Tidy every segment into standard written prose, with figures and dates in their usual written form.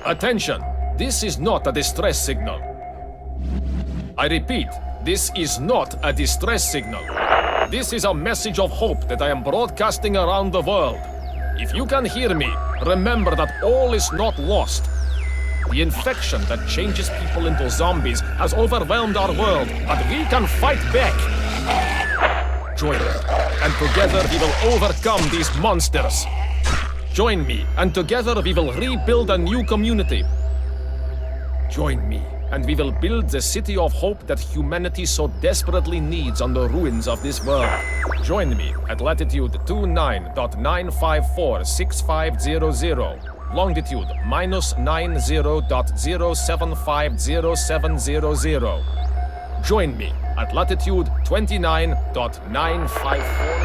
Attention! This is not a distress signal. I repeat, this is not a distress signal. This is a message of hope that I am broadcasting around the world. If you can hear me, remember that all is not lost. The infection that changes people into zombies has overwhelmed our world, but we can fight back. Join me, and together we will overcome these monsters. Join me, and together we will rebuild a new community. Join me, and we will build the city of hope that humanity so desperately needs on the ruins of this world. Join me at latitude 29.9546500, longitude -90.0750700. Join me at latitude 29.9546500.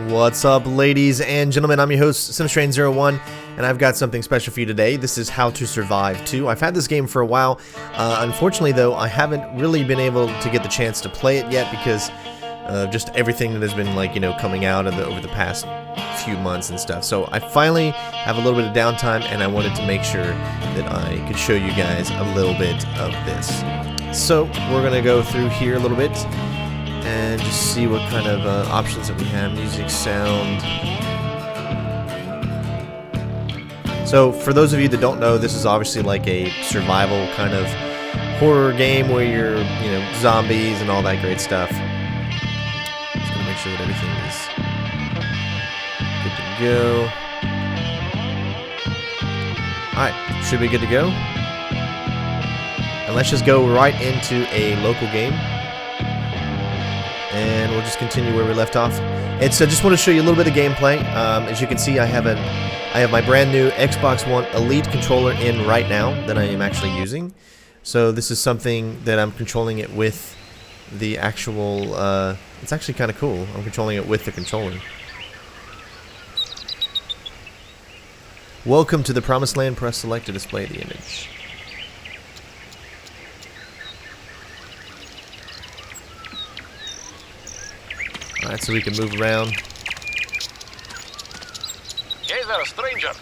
What's up, ladies and gentlemen? I'm your host, CenterStrain01, and I've got something special for you today. This is How to Survive 2. I've had this game for a while. Unfortunately, though, I haven't really been able to get the chance to play it yet because of just everything that has been, coming out over the past few months and stuff. So I finally have a little bit of downtime, and I wanted to make sure that I could show you guys a little bit of this. So we're going to go through here a little bit and just see what kind of options that we have. Music, sound. So for those of you that don't know, this is obviously like a survival kind of horror game where you're, zombies and all that great stuff. Just gonna make sure that everything is good to go. Alright, should be good to go. And let's just go right into a local game. And we'll just continue where we left off. And so I just want to show you a little bit of gameplay. As you can see, I have my brand new Xbox One Elite controller in right now that I am actually using. So this is something that I'm controlling it with the actual, it's actually kind of cool. I'm controlling it with the controller. Welcome to the Promised Land. Press select to display the image. Alright, so we can move around. Hey there, stranger.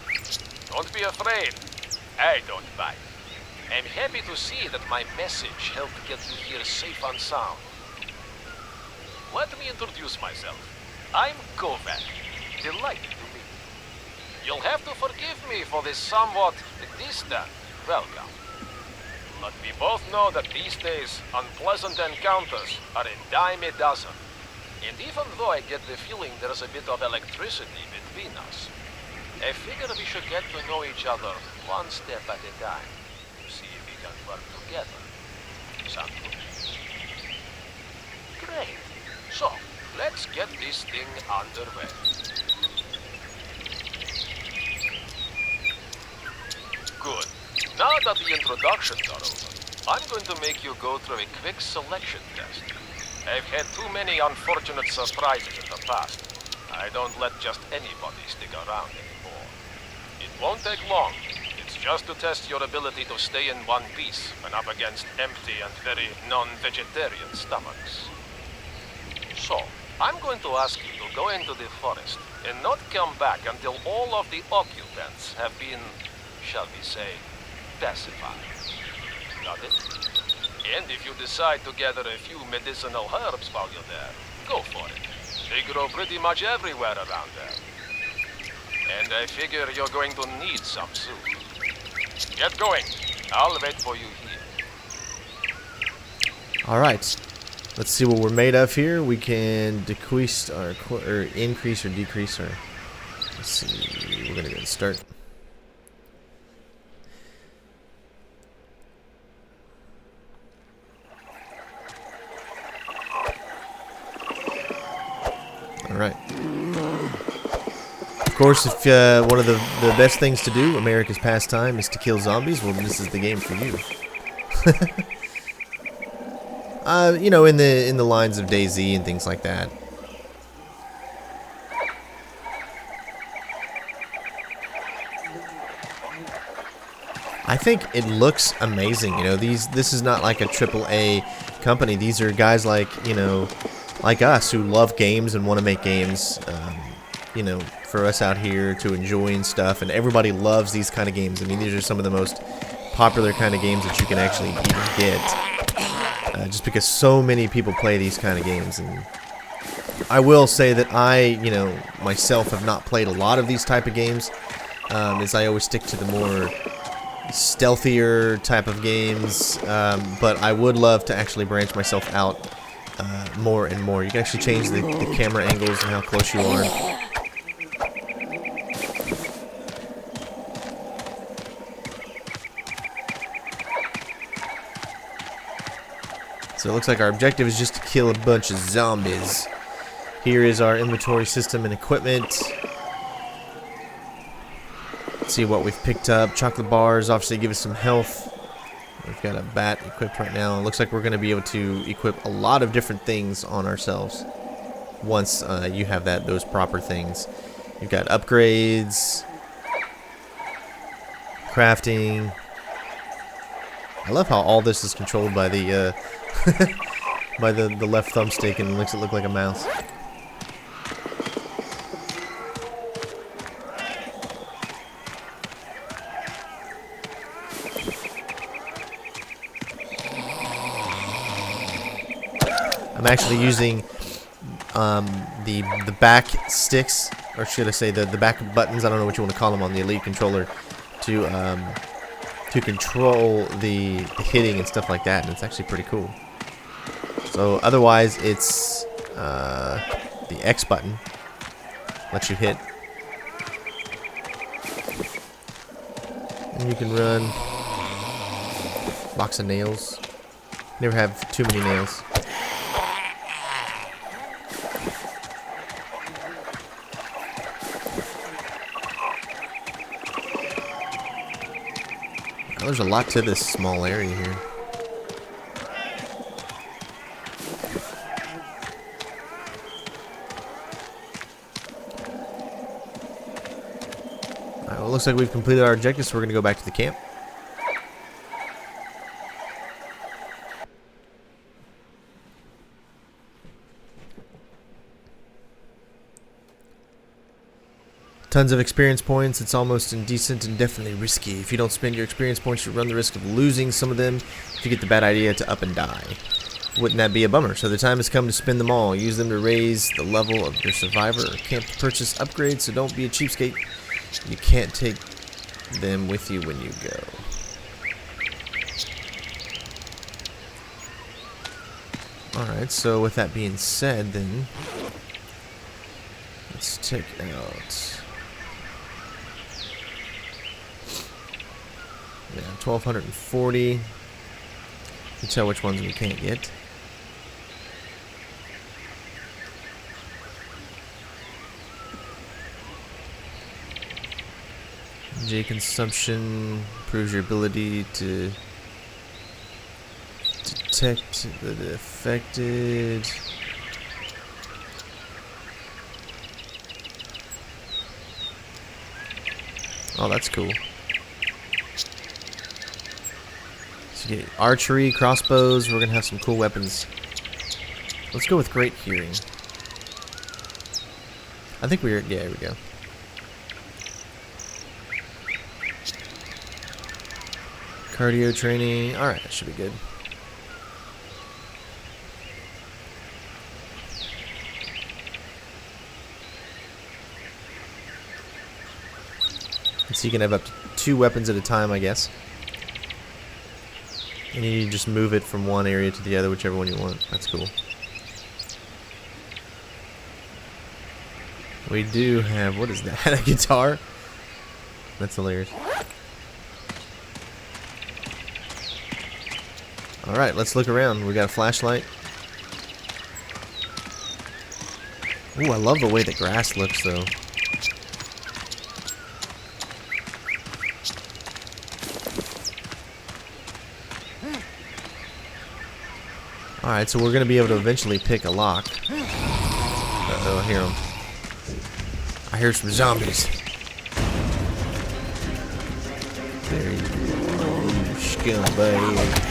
Don't be afraid. I don't bite. I'm happy to see that my message helped get you here safe and sound. Let me introduce myself. I'm Kovac. Delighted to meet you. You'll have to forgive me for this somewhat distant welcome. But we both know that these days, unpleasant encounters are a dime a dozen. And even though I get the feeling there's a bit of electricity between us, I figure we should get to know each other one step at a time to see if we can work together. Sound good? Great. So, let's get this thing underway. Good. Now that the introductions are over, I'm going to make you go through a quick selection test. I've had too many unfortunate surprises in the past. I don't let just anybody stick around anymore. It won't take long. It's just to test your ability to stay in one piece when up against empty and very non-vegetarian stomachs. So, I'm going to ask you to go into the forest and not come back until all of the occupants have been, shall we say, pacified. Got it? And if you decide to gather a few medicinal herbs while you're there, go for it. They grow pretty much everywhere around there. And I figure you're going to need some soon. Get going. I'll wait for you here. Alright. Let's see what we're made of here. We can decrease our, or increase or decrease our, let's see, we're going to go and start. Alright. Of course, if one of the best things to do, America's pastime, is to kill zombies, well, this is the game for you. In the lines of DayZ and things like that. I think it looks amazing. This is not like a AAA company. These are guys like us who love games and want to make games, for us out here to enjoy and stuff, and everybody loves these kind of games. I mean, these are some of the most popular kind of games that you can actually even get, just because so many people play these kind of games. And I will say that I, you know, myself have not played a lot of these type of games, as I always stick to the more stealthier type of games, but I would love to actually branch myself out more and more. You can actually change the camera angles and how close you are. So it looks like our objective is just to kill a bunch of zombies. Here is our inventory system and equipment. Let's see what we've picked up. Chocolate bars obviously give us some health. We've got a bat equipped right now. It looks like we're going to be able to equip a lot of different things on ourselves once you have those proper things. You've got upgrades, crafting. I love how all this is controlled by the by the left thumbstick and makes it look like a mouse. I'm actually using the back sticks, or should I say the back buttons, I don't know what you want to call them, on the Elite controller to control the hitting and stuff like that, and it's actually pretty cool. So otherwise it's the X button lets you hit, and you can run box of nails. Never have too many nails. There's a lot to this small area here. Alright, well, it looks like we've completed our objective, so we're going to go back to the camp. Tons of experience points. It's almost indecent and definitely risky. If you don't spend your experience points, you run the risk of losing some of them if you get the bad idea to up and die. Wouldn't that be a bummer? So the time has come to spend them all. Use them to raise the level of your survivor or camp to purchase upgrades, so don't be a cheapskate. You can't take them with you when you go. Alright, so with that being said, then let's check out. Yeah, 1,240. You can tell which ones we can't get. J consumption improves your ability to detect the affected. Oh, that's cool. So you get archery, crossbows. We're gonna have some cool weapons. Let's go with great hearing. I think we're, yeah, here we go. Cardio training. Alright, that should be good. So you can have up to 2 weapons at a time, I guess. And you need to just move it from one area to the other, whichever one you want. That's cool. We do have, what is that? A guitar? That's hilarious. Alright, let's look around. We got a flashlight. Ooh, I love the way the grass looks, though. Alright, so we're going to be able to eventually pick a lock. Uh-oh, I hear them. I hear some zombies. There you go, scumbag.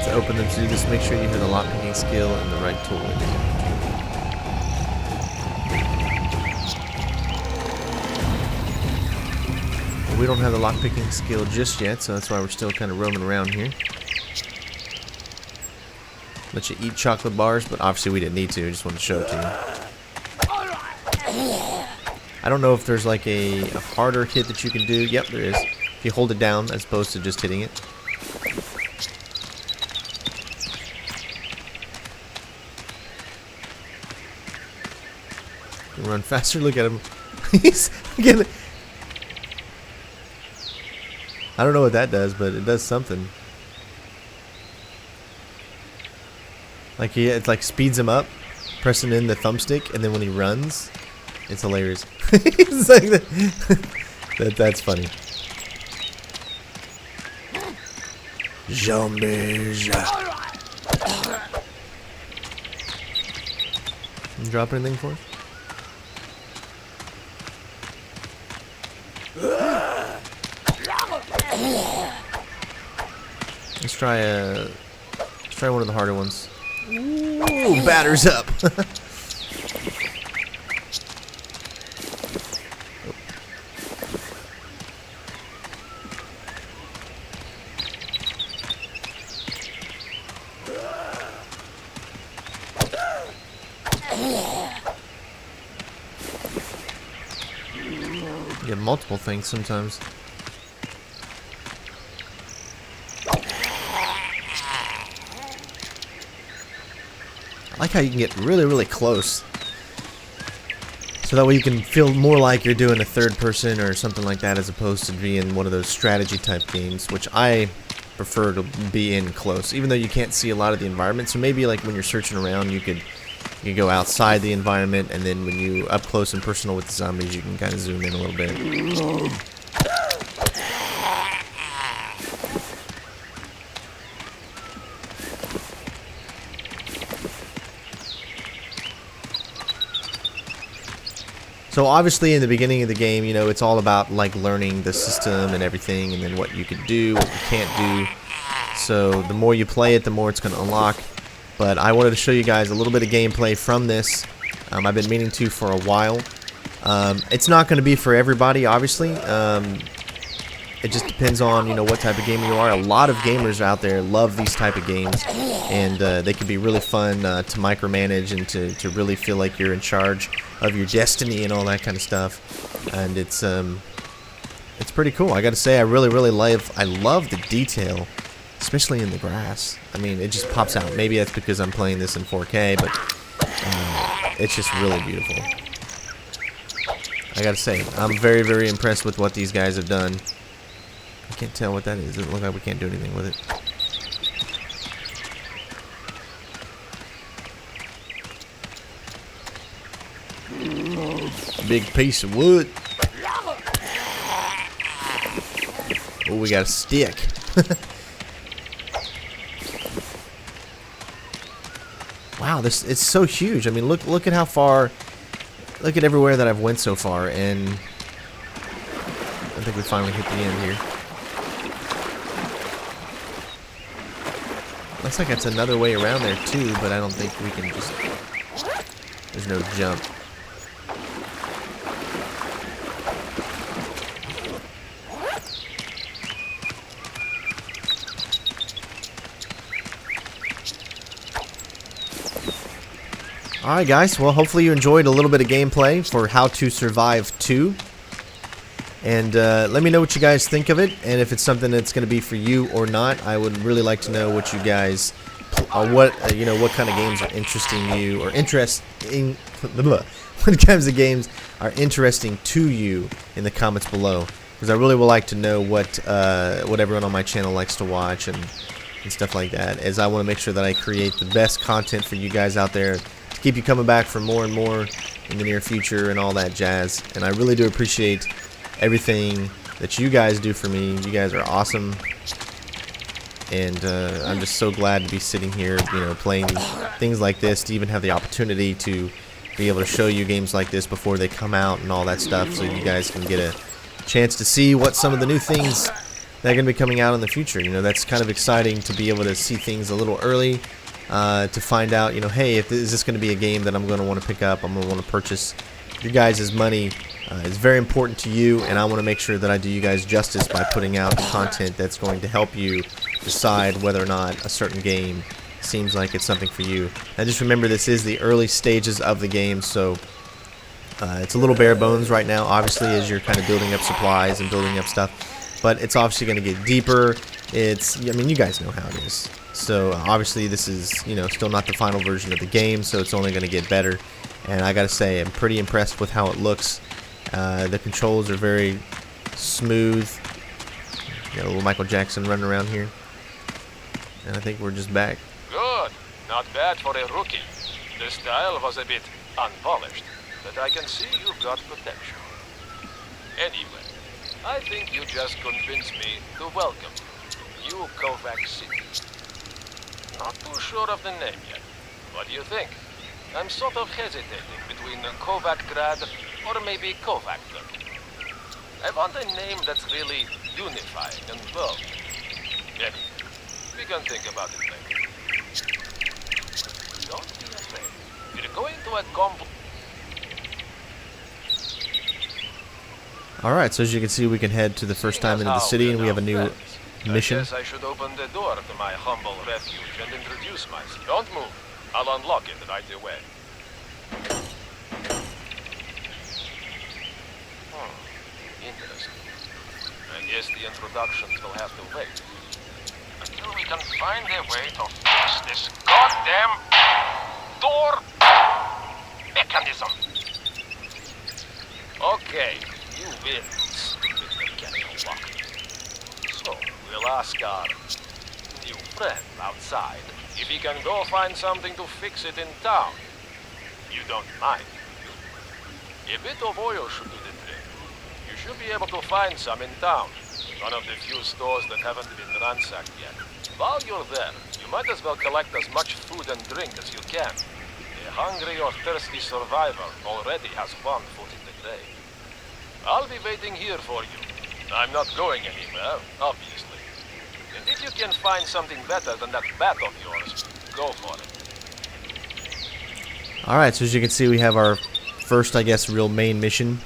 To open them, to do this, make sure you have the lockpicking skill and the right tool in it. Well, we don't have the lockpicking skill just yet, so that's why we're still kind of roaming around here. Let you eat chocolate bars, but obviously we didn't need to. I just wanted to show it to you. I don't know if there's like a harder hit that you can do. Yep, there is. If you hold it down as opposed to just hitting it. Run faster. Look at him. He's getting. I don't know what that does, but it does something. Like it like speeds him up, pressing in the thumbstick, and then when he runs, it's hilarious. It's like that's funny. Zombies. You drop anything for us? Let's try one of the harder ones. Ooh, batters up. You get multiple things sometimes. I like how you can get really, really close. So that way you can feel more like you're doing a third person or something like that as opposed to being one of those strategy type games, which I prefer to be in close, even though you can't see a lot of the environment. So maybe like when you're searching around, you could go outside the environment, and then when you up close and personal with the zombies, you can kind of zoom in a little bit. So obviously in the beginning of the game, you know, it's all about like learning the system and everything, and then what you can do, what you can't do. So the more you play it, the more it's going to unlock. But I wanted to show you guys a little bit of gameplay from this. I've been meaning to for a while. It's not going to be for everybody, obviously. It just depends on, you know, what type of gamer you are. A lot of gamers out there love these type of games, and they can be really fun to micromanage and to really feel like you're in charge of your destiny and all that kind of stuff. And it's pretty cool. I got to say, I love the detail, especially in the grass. I mean, it just pops out. Maybe that's because I'm playing this in 4K, but it's just really beautiful. I got to say, I'm very, very impressed with what these guys have done. I can't tell what that is. It doesn't look like we can't do anything with it. Big piece of wood. Oh, we got a stick. Wow, it's so huge. I mean, look at how far. Look at everywhere that I've went so far, and I think we finally hit the end here. Looks like it's another way around there too, but I don't think we can just... There's no jump. Alright guys, well hopefully you enjoyed a little bit of gameplay for How to Survive 2. And let me know what you guys think of it, and if it's something that's going to be for you or not. I would really like to know what you guys, what kind of games are interesting you, or interesting, what kinds of games are interesting to you in the comments below, because I really would like to know what everyone on my channel likes to watch and stuff like that, as I want to make sure that I create the best content for you guys out there to keep you coming back for more and more in the near future and all that jazz. And I really do appreciate everything that you guys do for me. You guys are awesome, and I'm just so glad to be sitting here, you know, playing things like this, to even have the opportunity to be able to show you games like this before they come out and all that stuff, so you guys can get a chance to see what some of the new things that are going to be coming out in the future. You know, that's kind of exciting to be able to see things a little early, to find out, you know, hey, is this going to be a game that I'm going to want to pick up, I'm going to want to purchase. Your guys' money is very important to you, and I want to make sure that I do you guys justice by putting out content that's going to help you decide whether or not a certain game seems like it's something for you. And just remember, this is the early stages of the game, so it's a little bare bones right now, obviously, as you're kind of building up supplies and building up stuff, but it's obviously going to get deeper. I mean, you guys know how it is. So obviously this is, you know, still not the final version of the game, so it's only going to get better. And I gotta say, I'm pretty impressed with how it looks. The controls are very smooth. Got a little Michael Jackson running around here. And I think we're just back. Good. Not bad for a rookie. The style was a bit unpolished, but I can see you've got potential. Anyway, I think you just convinced me to welcome you to New Kovac City. Not too sure of the name yet. What do you think? I'm sort of hesitating between Kovac Grad or maybe Kovac. I want a name that's really unifying and bold. Anyway, we can think about it later. Don't be afraid. We're going to a Alright, so as you can see, we can head to the first time into the city, and we have a new mission. I guess I should open the door to my humble refuge and introduce myself. Don't move. I'll unlock it right away. Interesting. I guess the introductions will have to wait until we can find a way to fix this goddamn door mechanism. Okay, you win, stupid mechanical lock. So, we'll ask our new friend outside if he can go find something to fix it in town. You don't mind. A bit of oil should do the trick. You should be able to find some in town. One of the few stores that haven't been ransacked yet. While you're there, you might as well collect as much food and drink as you can. A hungry or thirsty survivor already has one foot in the grave. I'll be waiting here for you. I'm not going anywhere, obviously. And if you can find something better than that bat of yours, go for it. Alright, so as you can see, we have our first, I guess, real main mission.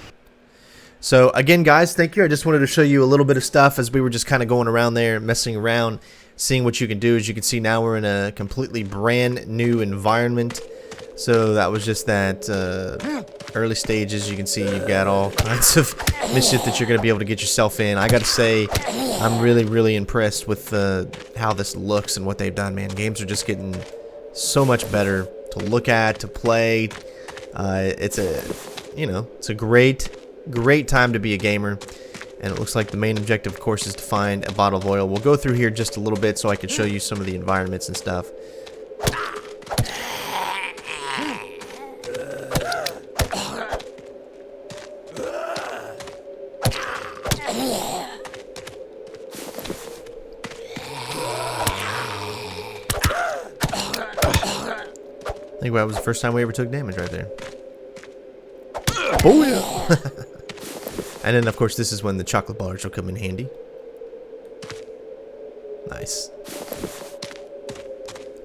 So again, guys, thank you. I just wanted to show you a little bit of stuff as we were just kind of going around there, messing around, seeing what you can do. As you can see, now we're in a completely brand new environment. So that was just that early stages. You can see you've got all kinds of mischief that you're going to be able to get yourself in. I got to say, I'm really, really impressed with how this looks and what they've done, man. Games are just getting so much better to look at, to play. It's a great time to be a gamer. And it looks like the main objective, of course, is to find a bottle of oil. We'll go through here just a little bit so I can show you some of the environments and stuff. I think that was the first time we ever took damage right there. Oh yeah! And then, of course, this is when the chocolate bars will come in handy. Nice.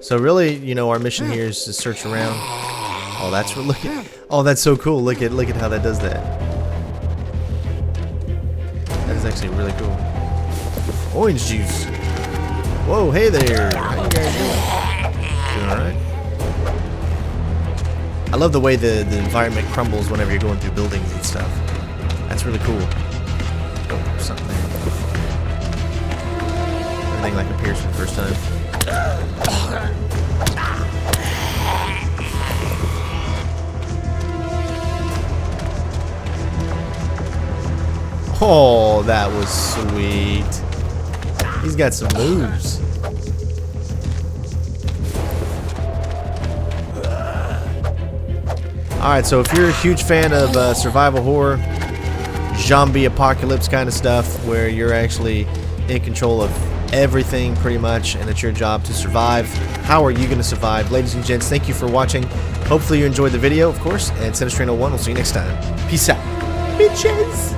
So really, you know, our mission here is to search around. Oh, that's that's so cool. Look at how that does that. That is actually really cool. Orange juice. Whoa, hey there. How you guys doing? Doing all right? I love the way the environment crumbles whenever you're going through buildings and stuff. That's really cool. Oh, there's something there. Everything like appears for the first time. Oh, that was sweet. He's got some moves. Alright, so if you're a huge fan of survival horror, zombie apocalypse kind of stuff, where you're actually in control of everything pretty much, and it's your job to survive, how are you going to survive? Ladies and gents, thank you for watching. Hopefully you enjoyed the video, of course, and CenterStrain01, we'll see you next time. Peace out, bitches!